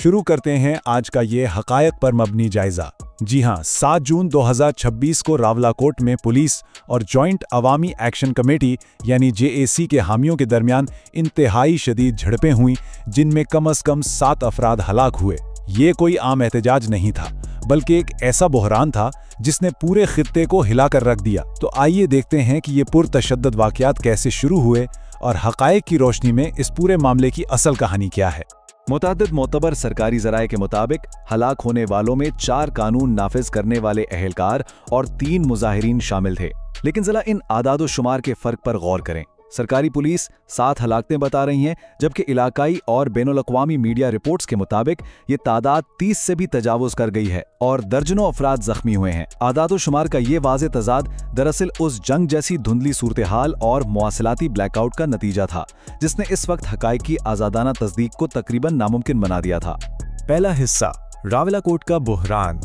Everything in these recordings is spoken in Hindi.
शुरू करते हैं आज का ये हकायक पर मबनी जायजा। जी हां, 7 जून 2026 को रावलाकोट में पुलिस और जॉइंट अवामी एक्शन कमेटी यानी जेएसी के हामियों के दरमियान इंतहाई शदीद झड़पें हुई, जिनमें कम से कम 7 अफराद हलाक हुए। ये कोई आम एहतजाज नहीं था, बल्कि एक ऐसा बहरान था जिसने पूरे खित्ते को हिलाकर रख दिया। तो आइए देखते हैं कि ये पुरतशद्दुद वाक़यात कैसे शुरू हुए और हकायक की रोशनी में इस पूरे मामले की असल कहानी क्या है। मुतादिद मोतबर सरकारी ज़राए के मुताबिक हलाक होने वालों में 4 कानून नाफिज करने वाले अहलकार और 3 मुजाहिरीन शामिल थे। लेकिन ज़रा इन आदाद शुमार के फ़र्क पर गौर करें। सरकारी पुलिस 7 हलाकतें बता रही हैं, जबकि इलाकाई और बैनुल-अक़वामी मीडिया रिपोर्ट्स के मुताबिक ये तादाद 30 से भी तजावुज़ कर गई है और दर्जनों अफराद जख्मी हुए हैं। आदाद शुमार का ये वाज़े तजाद दरअसल उस जंग जैसी धुंधली सूरत हाल और मवासिलाती ब्लैकआउट का नतीजा था, जिसने इस वक्त हक़ाइक़ की आज़ादाना तस्दीक को तकरीबन नामुमकिन बना दिया था। पहला हिस्सा, रावलाकोट का बहरान।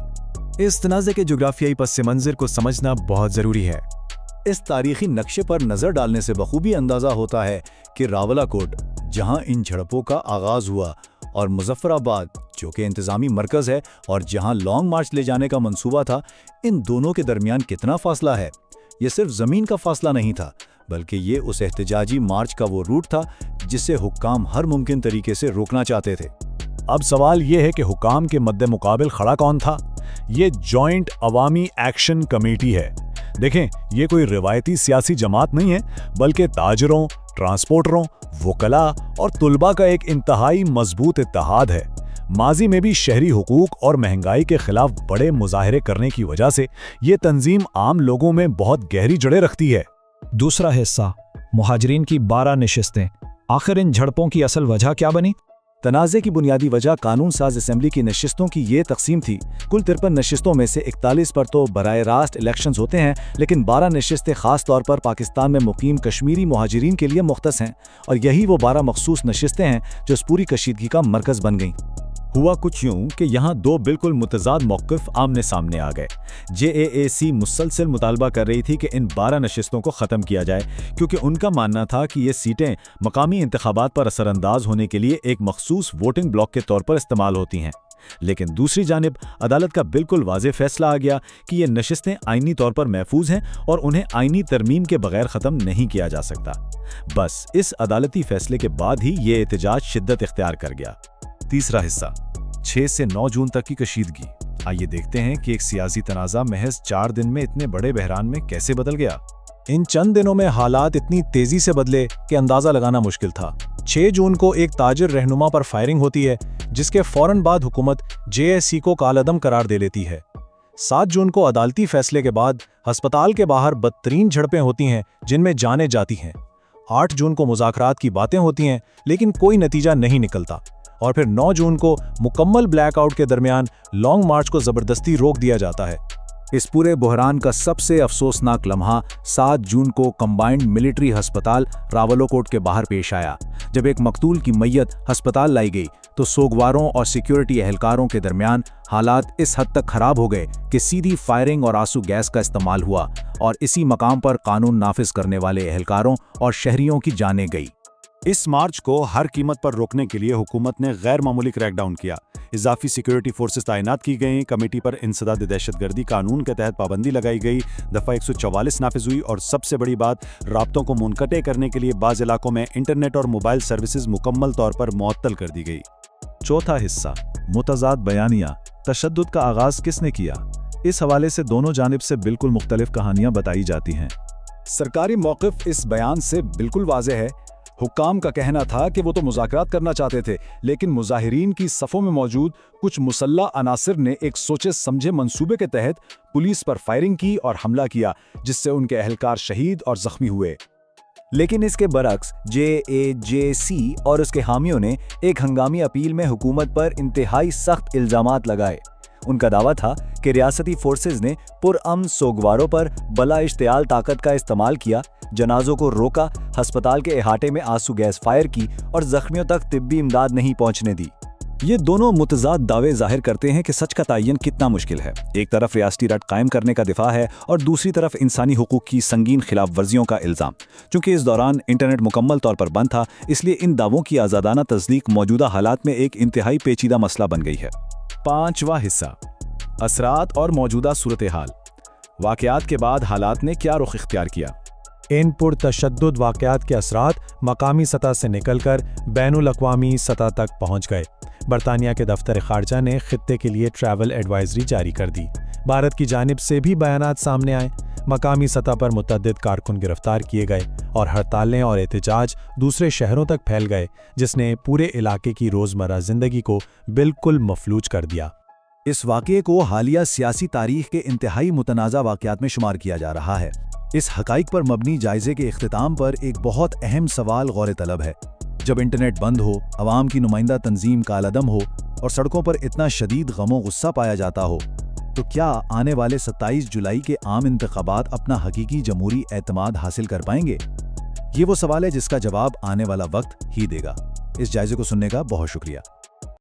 इस तनाज़े के जोग्राफियाई पस मंज़र को समझना बहुत ज़रूरी है। इस तारीखी नक्शे पर नज़र डालने से बखूबी अंदाज़ा होता है कि रावलाकोट, जहां इन झड़पों का आगाज़ हुआ, और मुजफ्फराबाद, जो कि इंतज़ामी मरकज़ है और जहां लॉन्ग मार्च ले जाने का मंसूबा था, इन दोनों के दरमियान कितना फ़ासला है। ये सिर्फ ज़मीन का फ़ासला नहीं था, बल्कि ये उस एहतजाजी मार्च का वो रूट था जिसे हुक्काम हर मुमकिन तरीके से रोकना चाहते थे। अब सवाल ये है कि हुक्काम के मद्दे मुकाबिल खड़ा कौन था। ये जॉइंट अवामी एक्शन कमेटी है। देखें, ये कोई रिवायती सियासी जमात नहीं है, बल्कि ताजरों, ट्रांसपोर्टरों, वकला और तुलबा का एक इंतहाई मजबूत इत्तेहाद है। माजी में भी शहरी हुकूक और महंगाई के खिलाफ बड़े मुजाहरे करने की वजह से ये तंजीम आम लोगों में बहुत गहरी जड़ें रखती है। दूसरा हिस्सा, मुहाजिरीन की 12 नशिस्तें। आखिर इन झड़पों की असल वजह क्या बनी? तनाज़े की बुनियादी वजह कानून साज असम्बली की नशिस्तों की ये तकसीम थी। कुल 53 नशिस्तों में से 41 पर तो बराए रास्त इलेक्शंस होते हैं, लेकिन 12 नशिस्तें ख़ास तौर पर पाकिस्तान में मुकीम कश्मीरी मुहाजिरीन के लिए मुख्तस हैं, और यही वो 12 मखसूस नशिस्तें हैं जो इस पूरी कशीदगी का मरकज़ बन गईं। हुआ कुछ यूं कि यहाँ 2 बिल्कुल मुतजाद मौक़िफ़ आमने सामने आ गए। जेएसी मुसलसल मुतालबा कर रही थी कि इन 12 नशिस्तों को ख़त्म किया जाए, क्योंकि उनका मानना था कि ये सीटें मकामी इंतखाबात पर असरअंदाज होने के लिए एक मखसूस वोटिंग ब्लॉक के तौर पर इस्तेमाल होती हैं। लेकिन दूसरी जानिब अदालत का बिल्कुल वाज़ेह फैसला आ गया कि ये नशिस्तें आइनी तौर पर महफूज हैं और उन्हें आइनी तरमीम के बगैर ख़त्म नहीं किया जा सकता। बस इस अदालती फैसले के बाद ही ये एहतजाज शिद्दत इख्तियार कर गया। तीसरा हिस्सा, 6 से 9 जून तक की कशीदगी। आइए देखते हैं कि एक सियासी तनाज़ा महज 4 दिन में इतने बड़े बहरान में कैसे बदल गया। इन चंद दिनों में हालात इतनी तेजी से बदले कि अंदाजा लगाना मुश्किल था। 6 जून को एक ताजिर रहनुमा पर फायरिंग होती है, जिसके फौरन बाद हुकूमत जेएसी को कालअदम करार दे लेती है। 7 जून को अदालती फैसले के बाद अस्पताल के बाहर बदतरीन झड़पें होती हैं, जिनमें जानें जाती हैं। 8 जून को मुज़ाकरात की बातें होती हैं, लेकिन कोई नतीजा नहीं निकलता, और फिर 9 जून को मुकम्मल ब्लैकआउट के दरमियान लॉन्ग मार्च को ज़बरदस्ती रोक दिया जाता है। इस पूरे बहरान का सबसे अफसोसनाक लम्हा 7 जून को कंबाइंड मिलिट्री हस्पताल रावलाकोट के बाहर पेश आया। जब एक मकतूल की मैयत हस्पताल लाई गई, तो सोगवारों और सिक्योरिटी एहलकारों के दरमियान हालात इस हद तक खराब हो गए कि सीधी फायरिंग और आंसू गैस का इस्तेमाल हुआ, और इसी मकाम पर कानून नाफिज करने वाले एहलकारों और शहरियों की जानें गई। इस मार्च को हर कीमत पर रोकने के लिए हुकूमत ने गैर मामूली क्रैकडाउन किया। इजाफी सिक्योरिटी फोर्सेस तैनात की गईं, कमेटी पर इंसदाद दहशतगर्दी कानून के तहत पाबंदी लगाई गई, दफ़ा 144 नाफिज हुई, और सबसे बड़ी बात, राब्तों को मुनक़ते करने के लिए बाज़ इलाकों में इंटरनेट और मोबाइल सर्विसेज मुकम्मल तौर पर मुअत्तल कर दी गई। चौथा हिस्सा, मुतज़ाद बयानिया। तशद्दुद का आगाज़ किसने किया? इस हवाले से दोनों जानिब से बिल्कुल मुख्तलिफ कहानियाँ बताई जाती हैं। सरकारी मौक़िफ़ इस बयान से बिल्कुल वाज़ेह है। हुक्काम का कहना था कि वो तो मुज़ाकरात करना चाहते थे, लेकिन मुजाहिरीन की सफ़ों में मौजूद कुछ मुसल्ला अनासिर ने एक सोचे समझे मंसूबे के तहत पुलिस पर फायरिंग की और हमला किया, जिससे उनके अहलकार शहीद और ज़ख्मी हुए। लेकिन इसके बरक्स जेएसी और उसके हामियों ने एक हंगामी अपील में हुकूमत पर इंतहाई सख्त इल्ज़ामात लगाए। उनका दावा था कि रियासती फोर्सेज ने पुरअमन सोगवारों पर बला इश्तियाल ताकत का इस्तेमाल किया, जनाजों को रोका, हस्पताल के अहाते में आंसू गैस फायर की और जख्मियों तक तिब्बी इमदाद नहीं पहुंचने दी। ये दोनों मुतजाद दावे जाहिर करते हैं कि सच का तयन कितना मुश्किल है। एक तरफ रियासती रट कायम करने का दिफा है और दूसरी तरफ इंसानी हुकूक की संगीन खिलाफ वर्जियों का इल्ज़ाम। चूंकि इस दौरान इंटरनेट मुकम्मल तौर पर बंद था, इसलिए इन दावों की आज़ादाना तस्दीक मौजूदा हालात में एक इंतहाई पेचीदा मसला बन गई है। 5वां हिस्सा, असरात और मौजूदा सूरत हाल। वाक़यात के बाद हालात ने क्या रुख इख्तियार किया? इन पुरतशद्दुद वाक़यात के असरात मकामी सतह से निकलकर बैनुल अक़वामी सतह तक पहुँच गए। बरतानिया के दफ्तर ख़ारजा ने खित्ते के लिए ट्रैवल एडवाइजरी जारी कर दी। भारत की जानिब से भी बयानात सामने आए। मकामी सतह पर मुतअद्दिद कारकुन गिरफ्तार किए गए और हड़तालें और एहतजाज दूसरे शहरों तक फैल गए, जिसने पूरे इलाके की रोज़मर्रा ज़िंदगी को बिल्कुल मफलूज कर दिया। इस वाक़ये को हालिया सियासी तारीख के इंतहाई मुतनाज़ा वाक़यात में शुमार किया जा रहा है। इस हक़ाइक़ पर मबनी जायज़े के इख्तिताम पर एक बहुत अहम सवाल गौर तलब है। जब इंटरनेट बंद हो, अवाम की नुमाइंदा तंजीम कालादम हो और सड़कों पर इतना शदीद गमो गुस्सा पाया जाता हो, तो क्या आने वाले 27 जुलाई के आम इंतखाबात अपना हकीकी जमहूरी एतमाद हासिल कर पाएंगे? ये वो सवाल है जिसका जवाब आने वाला वक्त ही देगा। इस जायज़े को सुनने का बहुत शुक्रिया।